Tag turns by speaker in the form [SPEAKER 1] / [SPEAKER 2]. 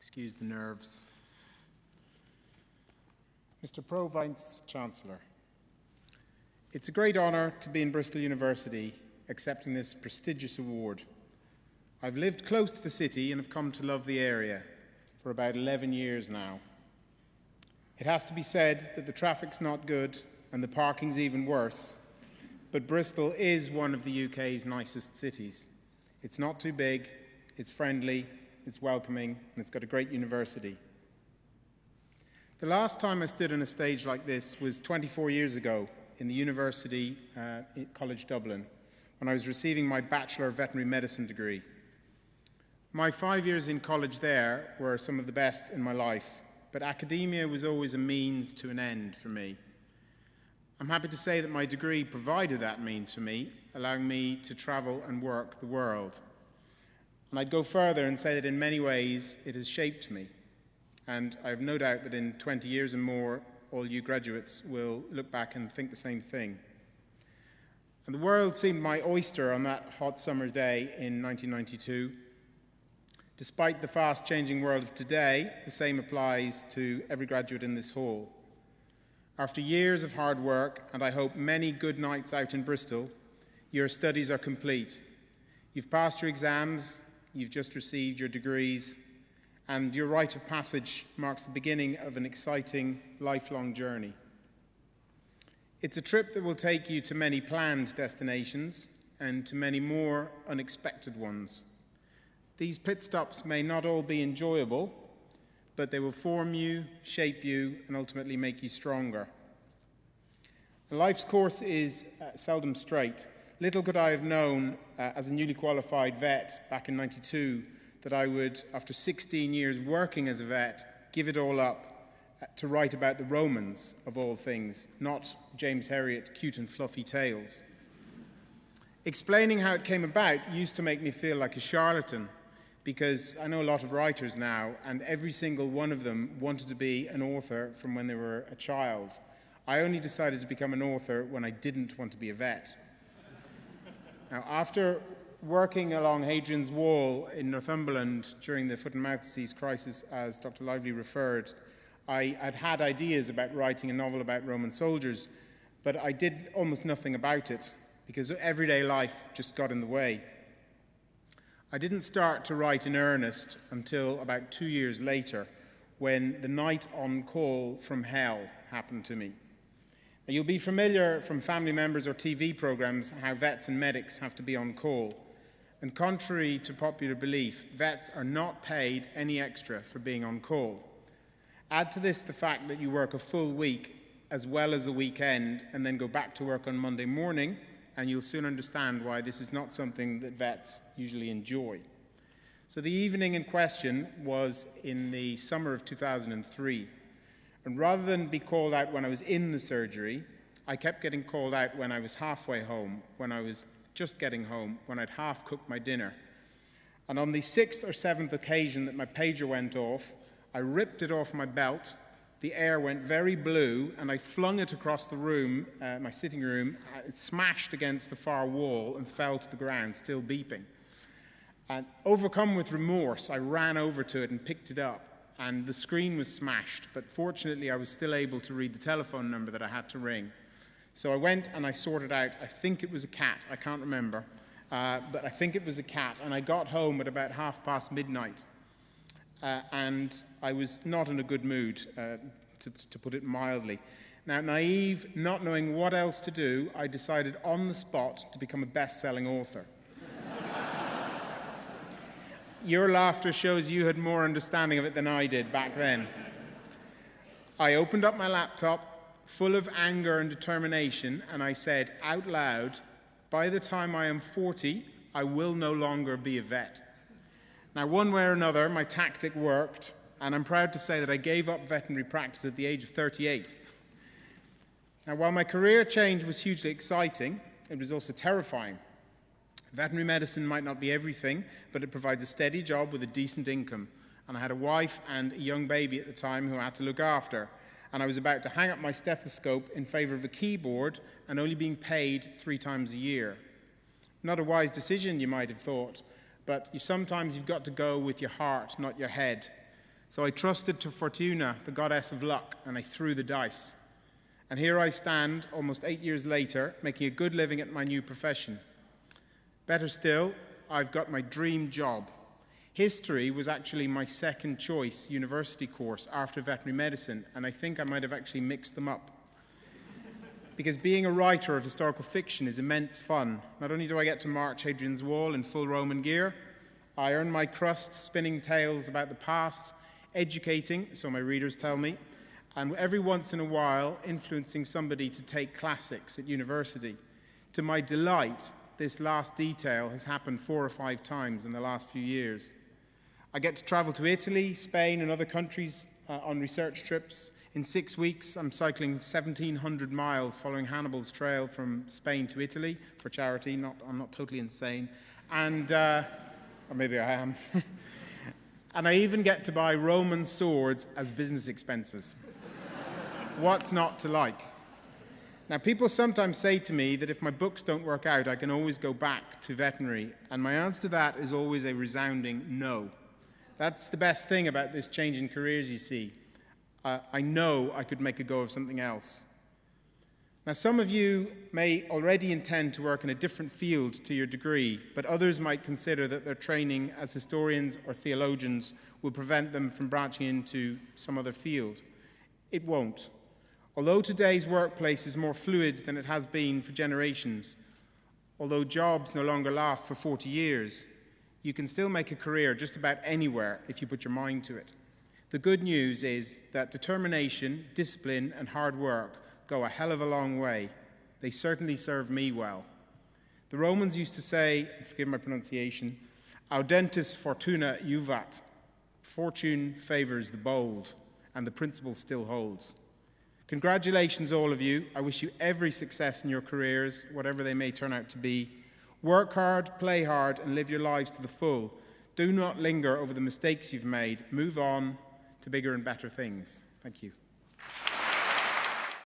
[SPEAKER 1] Excuse the nerves. Mr. Pro-Vice-Chancellor, it's a great honour to be in Bristol University accepting this prestigious award. I've lived close to the city and have come to love the area for about 11 years now. It has to be said that the traffic's not good and the parking's even worse, but Bristol is one of the UK's nicest cities. It's not too big, it's friendly, it's welcoming, and it's got a great university. The last time I stood on a stage like this was 24 years ago in the University College Dublin, when I was receiving my Bachelor of Veterinary Medicine degree. My 5 years in college there were some of the best in my life, but academia was always a means to an end for me. I'm happy to say that my degree provided that means for me, allowing me to travel and work the world. And I'd go further and say that in many ways it has shaped me. And I have no doubt that in 20 years and more, all you graduates will look back and think the same thing. And the world seemed my oyster on that hot summer day in 1992. Despite the fast-changing world of today, the same applies to every graduate in this hall. After years of hard work, and I hope many good nights out in Bristol, your studies are complete. You've passed your exams, you've just received your degrees, and your rite of passage marks the beginning of an exciting, lifelong journey. It's a trip that will take you to many planned destinations and to many more unexpected ones. These pit stops may not all be enjoyable, but they will form you, shape you, and ultimately make you stronger. Life's course is seldom straight. Little could I have known as a newly qualified vet back in '92 that I would, after 16 years working as a vet, give it all up to write about the Romans, of all things, not James Herriot cute and fluffy tales. Explaining how it came about used to make me feel like a charlatan, because I know a lot of writers now, and every single one of them wanted to be an author from when they were a child. I only decided to become an author when I didn't want to be a vet. Now, after working along Hadrian's Wall in Northumberland during the foot and mouth disease crisis, as Dr. Lively referred, I had ideas about writing a novel about Roman soldiers, but I did almost nothing about it because everyday life just got in the way. I didn't start to write in earnest until about 2 years later, when the night on call from hell happened to me. Now, you'll be familiar from family members or TV programs how vets and medics have to be on call. And contrary to popular belief, vets are not paid any extra for being on call. Add to this the fact that you work a full week as well as a weekend and then go back to work on Monday morning, and you'll soon understand why this is not something that vets usually enjoy. So the evening in question was in the summer of 2003. And rather than be called out when I was in the surgery, I kept getting called out when I was halfway home, when I was just getting home, when I'd half cooked my dinner. And on the 6th or 7th occasion that my pager went off, I ripped it off my belt, the air went very blue, and I flung it across the room, my sitting room. It smashed against the far wall and fell to the ground, still beeping. And overcome with remorse, I ran over to it and picked it up, and the screen was smashed, but fortunately I was still able to read the telephone number that I had to ring. So I went and I sorted out, I think it was a cat, I can't remember, but I think it was a cat, and I got home at about midnight. And I was not in a good mood, to put it mildly. Now, naive, not knowing what else to do, I decided on the spot to become a best-selling author. Your laughter shows you had more understanding of it than I did back then. I opened up my laptop, full of anger and determination, and I said out loud, "By the time I am 40, I will no longer be a vet." Now, one way or another, my tactic worked, and I'm proud to say that I gave up veterinary practice at the age of 38. Now, while my career change was hugely exciting, it was also terrifying. Veterinary medicine might not be everything, but it provides a steady job with a decent income. And I had a wife and a young baby at the time who I had to look after. And I was about to hang up my stethoscope in favor of a keyboard and only being paid 3 times a year. Not a wise decision, you might have thought, but sometimes you've got to go with your heart, not your head. So I trusted to Fortuna, the goddess of luck, and I threw the dice. And here I stand, almost 8 years later, making a good living at my new profession. Better still, I've got my dream job. History was actually my second choice university course after veterinary medicine, and I think I might have actually mixed them up. Because being a writer of historical fiction is immense fun. Not only do I get to march Hadrian's Wall in full Roman gear, I earn my crust spinning tales about the past, educating, so my readers tell me, and every once in a while influencing somebody to take classics at university. To my delight, this last detail has happened 4 or 5 times in the last few years. I get to travel to Italy, Spain, and other countries on research trips. In 6 weeks, I'm cycling 1,700 miles following Hannibal's trail from Spain to Italy for charity. I'm not totally insane. And, or maybe I am. And I even get to buy Roman swords as business expenses. What's not to like? Now, people sometimes say to me that if my books don't work out, I can always go back to veterinary. And my answer to that is always a resounding no. That's the best thing about this change in careers, you see. I know I could make a go of something else. Now, some of you may already intend to work in a different field to your degree, but others might consider that their training as historians or theologians will prevent them from branching into some other field. It won't. Although today's workplace is more fluid than it has been for generations, although jobs no longer last for 40 years, you can still make a career just about anywhere if you put your mind to it. The good news is that determination, discipline, and hard work go a hell of a long way. They certainly served me well. The Romans used to say, forgive my pronunciation, audentis fortuna juvat. Fortune favors the bold, and the principle still holds. Congratulations, all of you. I wish you every success in your careers, whatever they may turn out to be. Work hard, play hard, and live your lives to the full. Do not linger over the mistakes you've made. Move on to bigger and better things. Thank you.